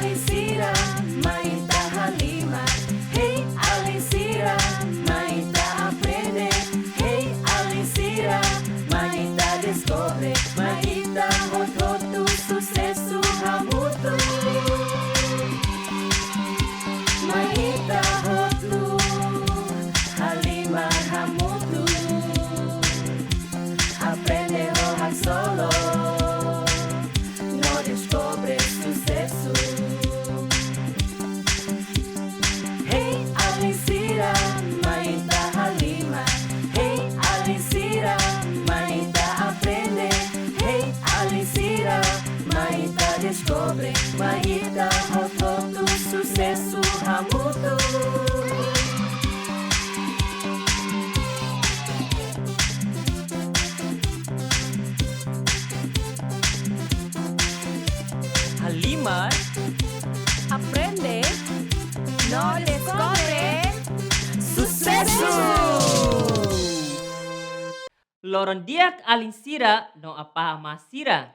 Alisira, Maita Halima. Hey Alisira, Maita aprende. Hey Alisira, Maita descobre. Maita hototu sucesso hamutu. Maita hotu Halima hamutu. Aprende rohak solo. No descobre sucesso. Hey Alisira, Maita Halima. Hey Alisira, Maita aprende. Hey Alisira, Maita descobre. Maita hototu sucesso hamutu. Halima Aprende, no descobre. Sucesso! loron diak Alisira no apa masira.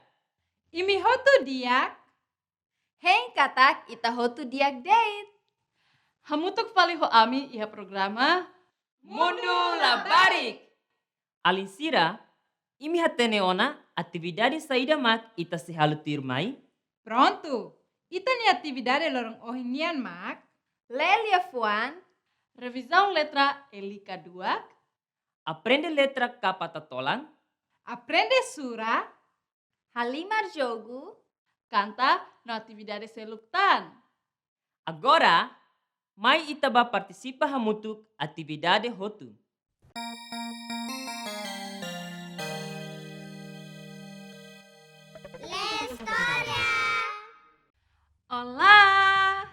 Imi hotu diak. Heng katak ita hotu diak date. Hamutuk faliho ami iha programa Mundo labarik. Alisira, imi hatene ona atividade saída mak ita se halutir mai. Pronto. Ita ni atividade lorong ohinian mak. Lelia Fuan, Revisão letra Elika 2. Aprende letra kapatatolan. Aprende sura. Halimar jogo. Canta no atividade seluktan. Agora, mai ita ba participa hamutuk atividade hotu. Olá!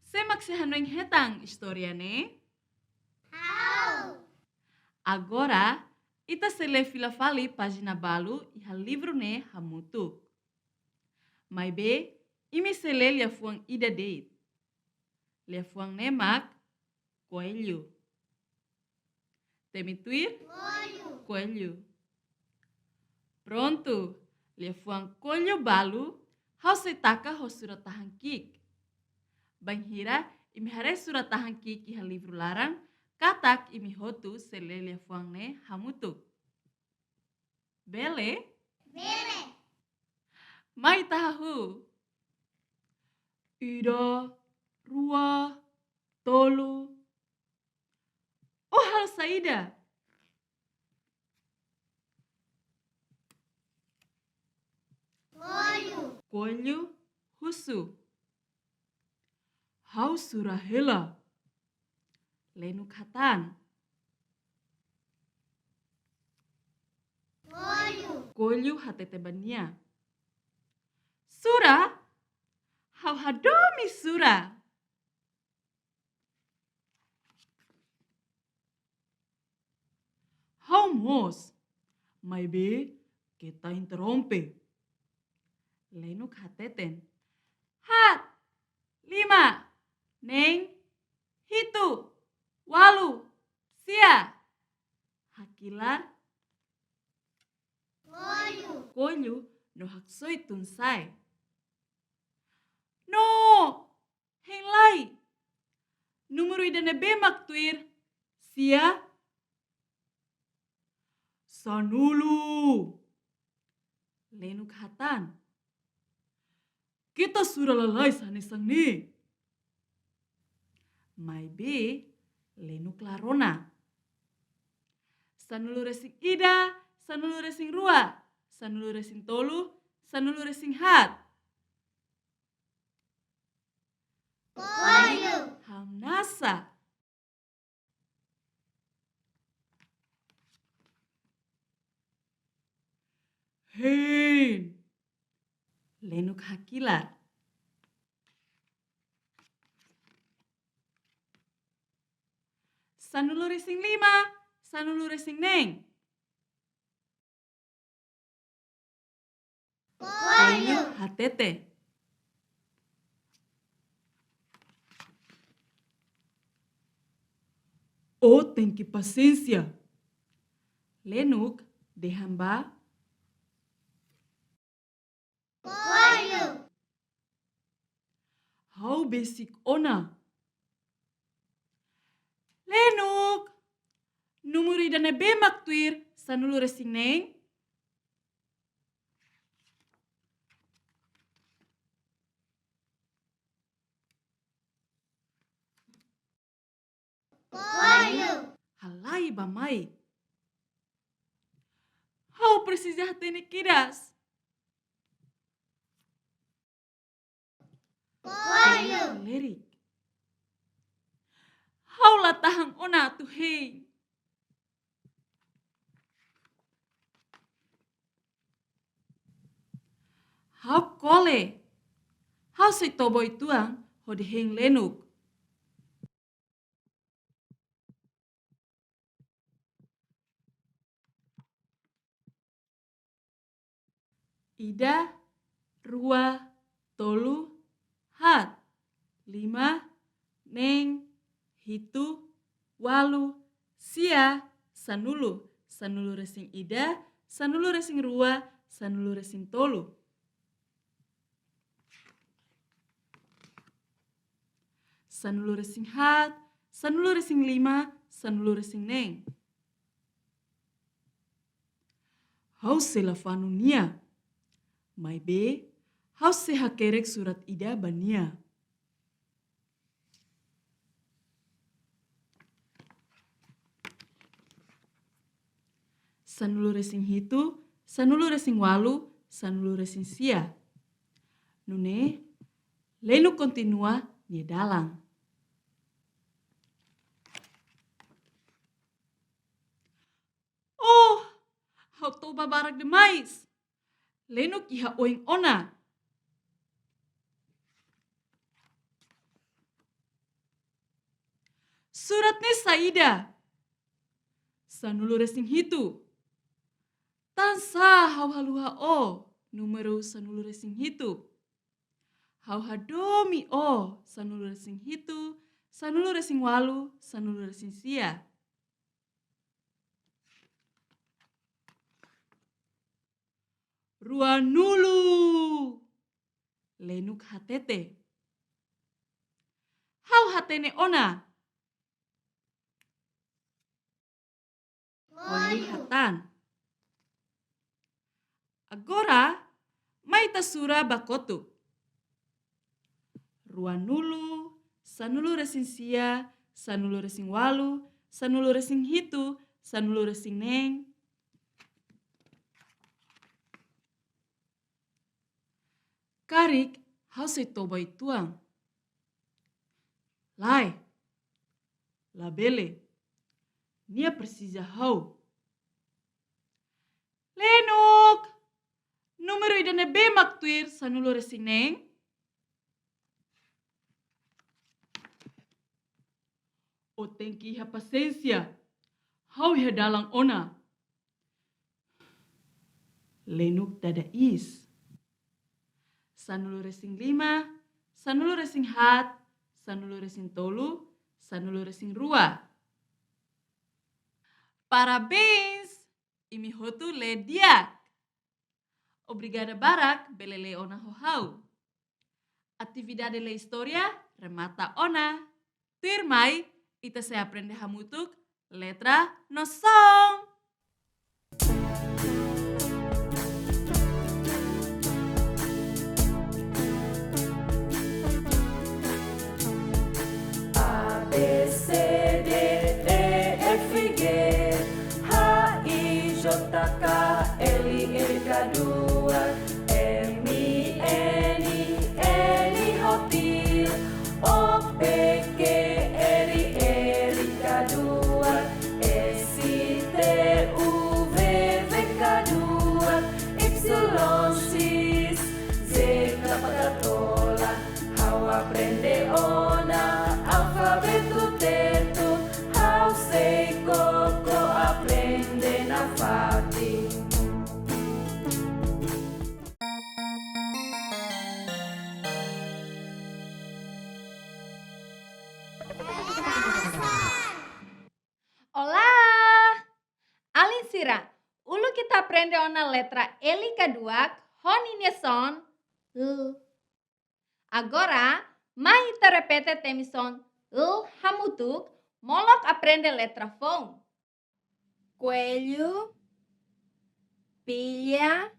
Semak se hanoing hetang historia ne? Agora, ita se lê fila fali página balu iha livro ne hamutuk. Mai be, imi se lê lia fuang ida deit. Lia fuang ne mak, coelho. Temituir? Coelho. Pronto, lia fuang coelho balu, hau se taka ho surat tahan kik. Bang hira, imi hare surat tahan kik iha livro larang, katak imi hotu se lê lia fuang ne hamutuk. Bele? Mai tahu. Ida, rua, tolu. Oh hal saida. Coelho, husu. Hau surahela. Lenuk hatan. Coelho hatete bania. Sura? Hau hadomi sura. Hau mos. Mai be, kita interrompe. Lenuk hateten. Hat, 5, neng, hitu, walu, sia. Hakilar. Coelho no haksoi tunsai. No, heng lai. Numero idane bemak tuir. Sia. Sanulu. Lenuk hatan. Kita sudah lalai sanesang ni. Mai be, lenuk larona. Sanulu resing ida, sanulu resing rua, sanulu resing tolu, sanulu resing hat. Hamnasa. Hein. Lenuk hakilar. Sanulu resing 5, sanulu resing neng. Coelho hatete. Oh, tem que paciência. Lenuk dehamba. hau basic ona. Lenuk, numero idane bemak tuir sanulu resing neng. Halai bamai. Hau precisar tene kiras. Lirik. Hau latahang ona tu hei. Hau kole. Hau se toboi tuang ho di heng lenuk. Ida, rua, tolu, hat, lima, neng, hitu, walu, sia, sanulu. Sanulu resing ida, sanulu resing rua, sanulu resing tolu. Sanulu resing hat, sanulu resing lima, sanulu resing neng. Hau se lafanu nia. Mai be, hau se hakerek surat ida bania. Sanulu resing hitu, sanulu resing walu, sanulu resing sia. Nune, lenu kontinua nia dalang. Oh, hau toba barak demais. Lenuk iha oing ona. Suratnya Saida. Sanulu resing hitu. Tansa hau haluha o. Numero sanulu resing hitu. Hau hadomi o. Sanulu resing hitu. Sanulu resing walu. Sanulu resing sia. Rua nulu. Lenuk hatete. Hau hatene ona. Oli hatan. Agora, mai tasura bakotu. Rua nulu, sanulu resing sia, sanulu resing walu, sanulu resing hitu, sanulu resing neng. Karik, hau se tobai tuang. Lai, labele, nia precisa hau. Lenuk, numero idane bemak tuir sanulu resing neng. O tenki iha pasensia, hau iha dalang ona. Lenuk dada is. Sanulu resing lima, sanulu resing hat, sanulu resing tolu, sanulu resing rua. Parabéns! Imi hotu le diak. Obrigada barak belele ona hohau. Atividade le historia remata ona. Tirmai, ita se aprende hamutuk letra no som. A, B, C, D, E, F, G, H, I, J, K, L, M, K, 2, M, I, N, N, O, P, O, P, Q, R, R, K, 2, S, T, U, V, V, K, 2, Y, X, Z, Kapakatola, Hau aprende ona, alfabeto teto, Hau sei coco aprende na fati. Olá! Alinsira, ulu kita aprende ona letra L kedua, honinya son. Agora, Mai ita repete temison hamutuk, molok aprende letra fon. Coelho, pilha,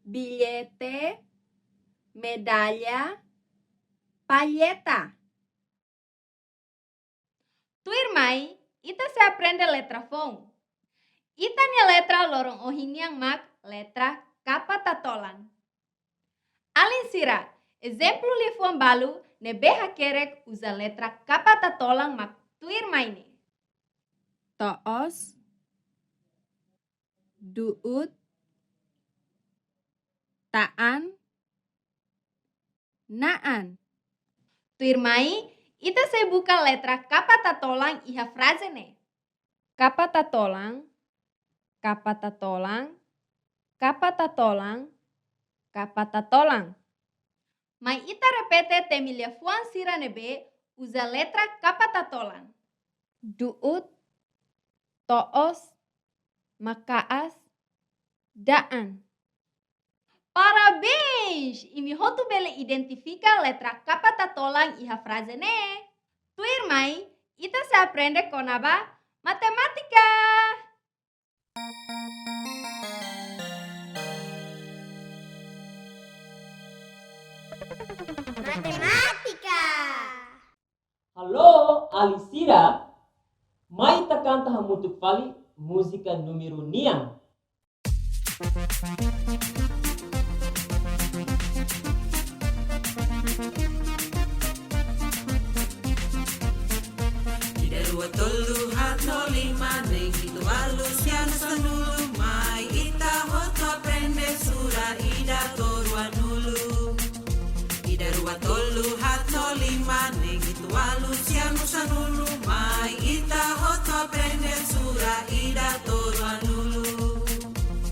bilhete, medalha, palheta. Tuir mai, ita se aprende letra fon. Ita nia letra lorong ohiniang mak letra kapa tatolan. Alin sira, exemplo li fuan balu ne beha kerek usa letra kapa tatolang mak tuir mai ne. Toos, duut, taan, naan. Tuir mai, ita se buka letra kapa tatolang iha frase ne. Kapa tatolang, kapa tatolang, kapa tatolang, kapa tatolang. Mai ita repete temilia fuan sira nebe usa letra kapa tatolang. Duut, toos, makaas, daan. Parabéns! Imi hotu bele identifica letra kapa tatolang iha frase ne. Tuir mai, ita se aprende konaba matematika. Matematika. Halo, Alisira. Mai ta canta hamutuk fali música número niang. Ida dua tolu hatno lima neng itu halus yang sanulu mai ita hoto aprende sura ida torua nulu. Ida dua tolu hatno lima neng itu halus yang sanulu mai ita hoto aprende sura ida torua nulu.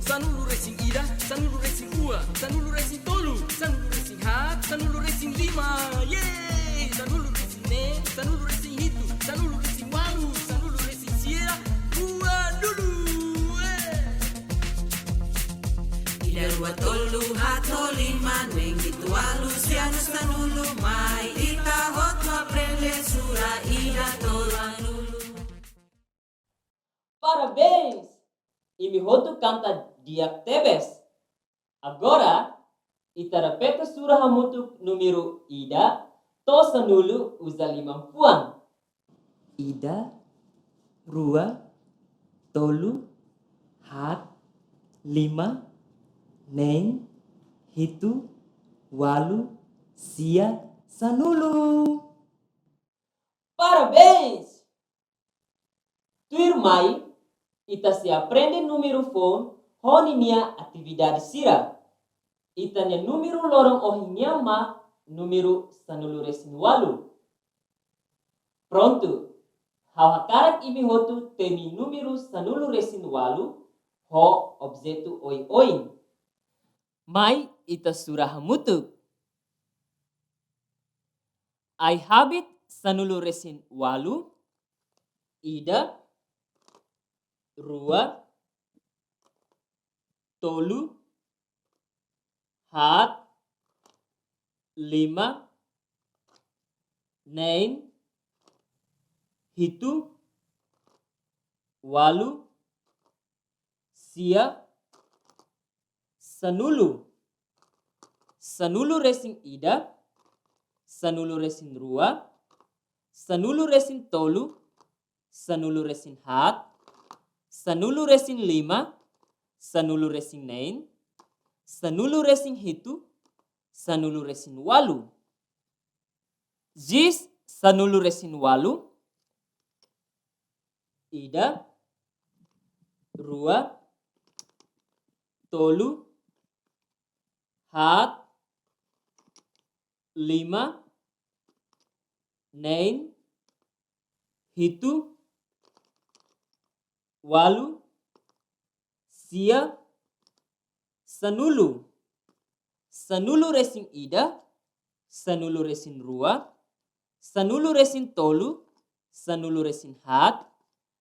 Sanulu racing ida, sanulu racing ua, sanulu racing tolu, sanulu racing hat, sanulu racing lima, yeay! Sanulu racing ne, sanulu racing hitu, sanulu racing walu, sanulu racing sierra, ua dulu, Ida dua tolu hatno lima neng itu halus yang sanulu mai ita hoto aprende sura ida torua nulu. Parabéns! Imi hotu canta Diak Tebes. Agora, ita repete surah hamutuk número ida, to sanulu usa limampuan. Ida, rua, tolu, hat, lima, neng, hitu, walu, sia, sanulu. Parabéns! Tuir mai, ita se aprende número fon honi nia atividade sira. Ita nia número lorong ohinya ma número sanulu resin walu. Pronto. Hau hakarak imi hotu temi número sanulu resin walu ho objeto oi oin. Mai ita surah hamutuk. I habit sanulu resin walu. Ida rua, tolu, hat, lima, neng, hitu, walu, sia, sanulu. Sanulu resin ida, sanulu resin rua, sanulu resin tolu, sanulu resin hat, sanulu resin lima, sanulu resin neng, sanulu resin hitu, sanulu resin walu. Jis sanulu resin walu. Ida, rua, tolu, hat, lima, neng, hitu, walu, sia, sanulu. Sanulu resin ida, sanulu resin rua, sanulu resin tolu, sanulu resin hat,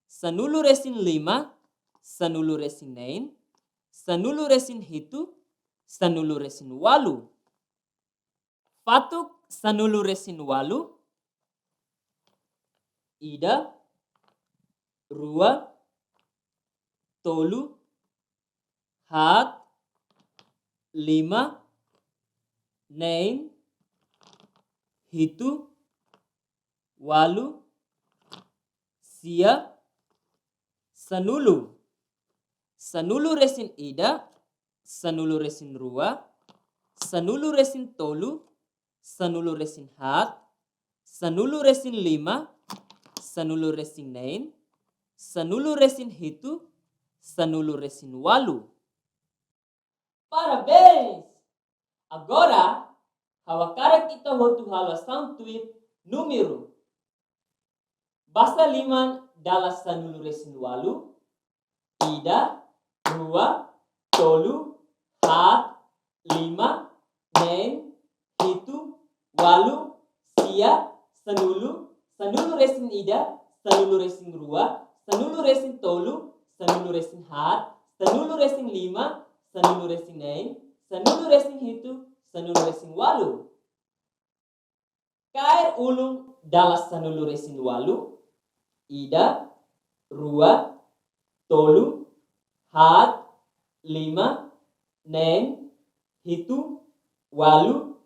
sanulu resin lima, sanulu resin neng, sanulu resin hitu, sanulu resin walu. Fatuk sanulu resin walu. Ida, rua, tolu, hat, lima, nen, hitu, walu, sia, sanulu. Sanulu resin ida, sanulu resin rua, sanulu resin tolu, sanulu resin hat, sanulu resin lima, sanulu resin nen, sanulu resin hitu, sanulu resin walu. Parabéns! Agora, hawakara kita hotu halasan tweet número. Basta liman dalas sanulu resin walu, ida, rua, tolu, hat, lima, nen, hitu, walu, sia, sanulu, sanulu resin ida, sanulu resin rua, sanulu resin tolu, sanulu resin hat, sanulu resin lima, sanulu resin nen, sanulu resin hitu, sanulu resin walu. Kair ulung dalas sanulu resin walu, ida, rua, tolu, hat, lima, nen, hitu, walu,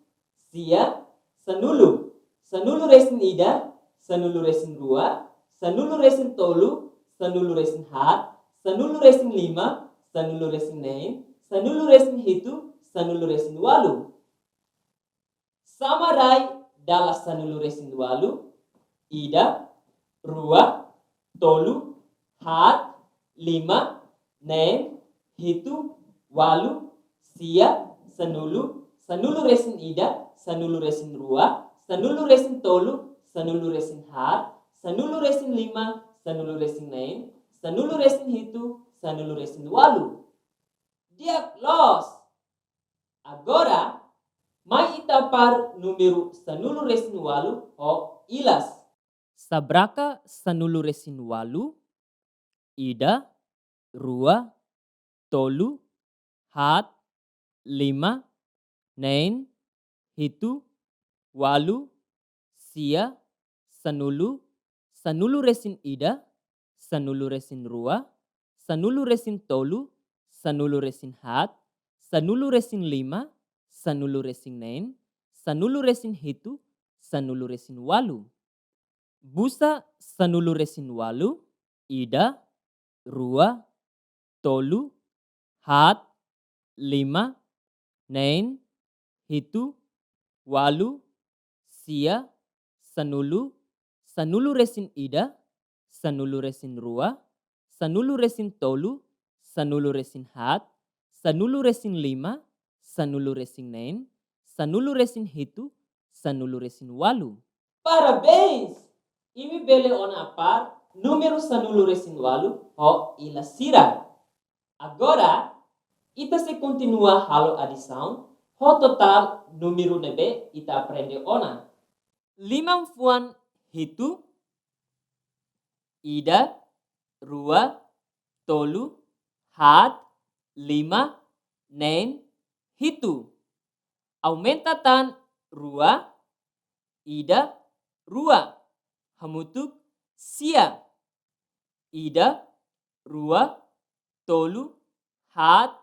sia, sanulu. Sanulu resin ida, sanulu resin rua, sanulu resin tolu, sanulu resin hat, sanulu resin lima, sanulu resin nen, sanulu resin hitu, sanulu resin walu. Samarai dalas sanulu resin walu, ida, rua, tolu, hat, lima, nen, hitu, walu, sia, sanulu, sanulu resin ida, sanulu resin rua, sanulu resin tolu, sanulu resin hat, sanulu resin lima, sanulu resin nen, sanulu resin hitu, sanulu resin walu. Dia los. Agora, mai itapar número sanulu resin walu o ilas. Sabraka sanulu resin walu, ida, rua, tolu, hat, lima, nen, hitu, walu, sia, sanulu, sanulu resin ida, sanulu resin rua, sanulu resin tolu, sanulu resin hat, sanulu resin lima, sanulu resin nen, sanulu resin hitu, sanulu resin walu. Busa sanulu resin walu, ida, rua, tolu, hat, lima, nen, hitu, walu, sia, sanulu, sanulu resin ida, sanulu resin rua, sanulu resin tolu, sanulu resin hat, sanulu resin lima, sanulu resin nen, sanulu resin hitu, sanulu resin walu. Parabéns! Imi bele ona par número sanulu resin walu o ilasira. Agora, ita se continua halo adição, ho total número nebe ita aprende ona. Limang fuan hitu, ida, rua, tolu, hat, lima, nen, hitu. Aumenta tan rua, ida, rua. Hamutuk sia. Ida, rua, tolu, hat,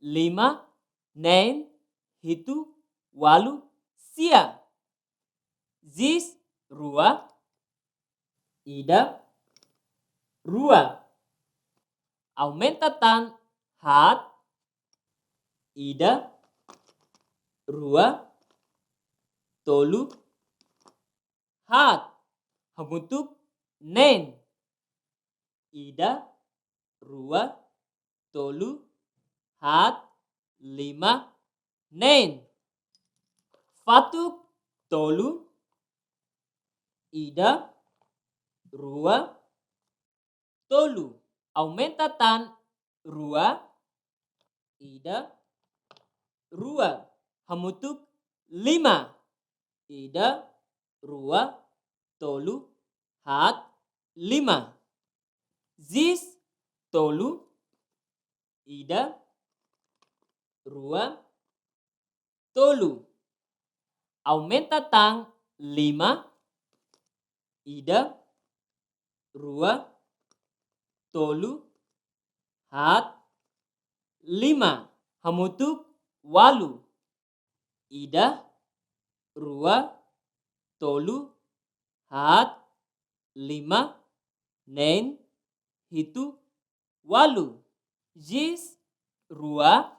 lima, nen, hitu, walu, sia. Zis, rua, ida, rua. Aumenta tan hat, ida, rua, tolu, hat. Hamutuk nen. Ida, rua, tolu, hat, lima, nen. Fatuk, tolu, ida, rua, tolu. Aumenta tan rua, ida, rua. Hamutuk lima. Ida, rua, tolu, hat, lima. Zis, tolu, ida, rua, tolu. Aumenta tang 5, ida, rua, tolu, hat, 5. Hamutuk 8, ida, rua, tolu, hat, 5, nen, hitu, 8. Jis, rua,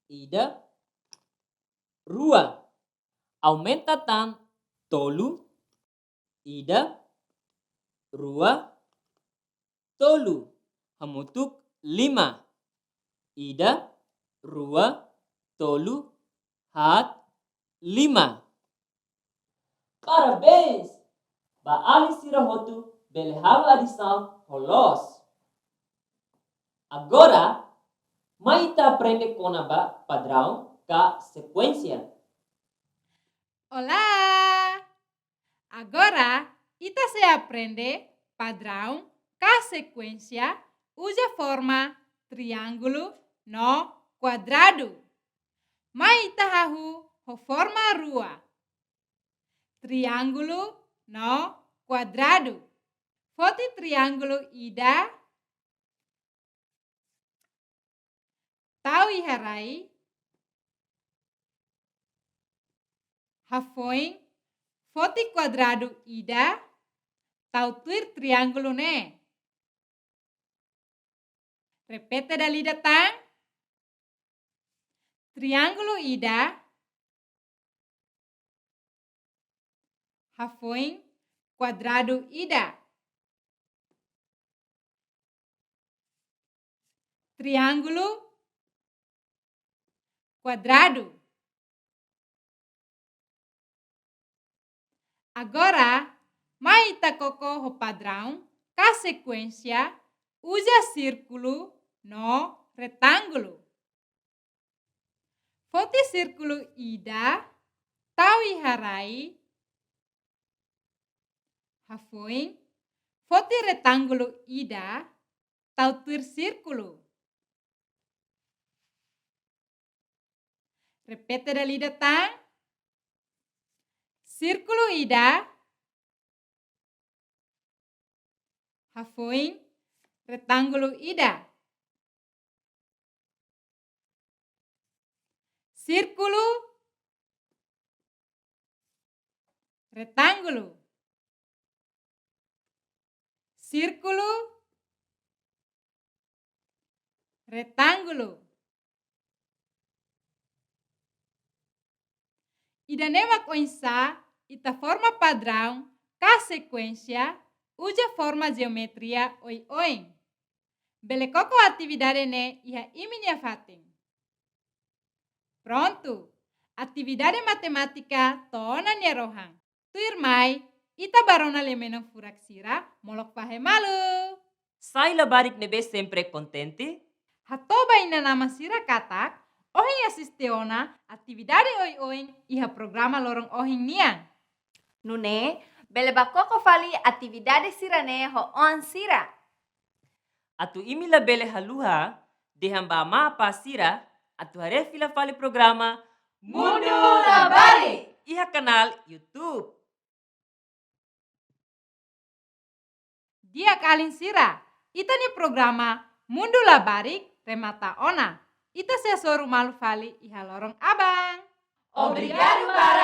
ida, rua. Aumenta tan tolu, ida, rua, tolu. Hamutuk 5, ida, rua, tolu, hat, 5. Parabéns! Baali sira hotu belehava adição rolos. Agora, maita aprende com a padrão ka sequência. Olá! Agora, ita se aprende padrão ka sequência usa forma triângulo no quadrado. Mai ita hahu ho forma rua. Triângulo no quadrado. Foti triângulo ida tau iharai hafoin foti quadrado ida tau tuir triângulo ne. Repete dali datang. Triângulo ida hafoin quadrado ida. Triângulo quadrado. Agora, mai takoko o padrão ka sequência usa círculo no retângulo. Foti círculo ida tau iharai hafoin foti retângulo ida tau tuir círculo. Repete dali datang. Círculo ida hafoin retângulo ida. Círculo retângulo. Círculo retângulo. Ida nemak oinsa ita forma padrão ka sequência usa forma geometria oi-oin. Belekoko atividade ne iha iminya fatin. Pronto! Atividade matemática tona nia rohang. Tuir mai, ita barona lemenang furaksira molok pahe malu. Sai labarik nebe sempre contente? Hatoba ina nama sira katak, ohin asisteona atividade oi-oin iha programa lorong ohin niang. Nune, belebakoko fali atividade sirane ho on sira. Atu imi labele haluha, dehamba ma apa sira, atu hare fila fali programa Mundo Labari! Iha kanal YouTube. Dia kalin sira, ita ni programa Mundo Labarik remata ona. Ita se soru malu fali iha lorong abang. Obrigado para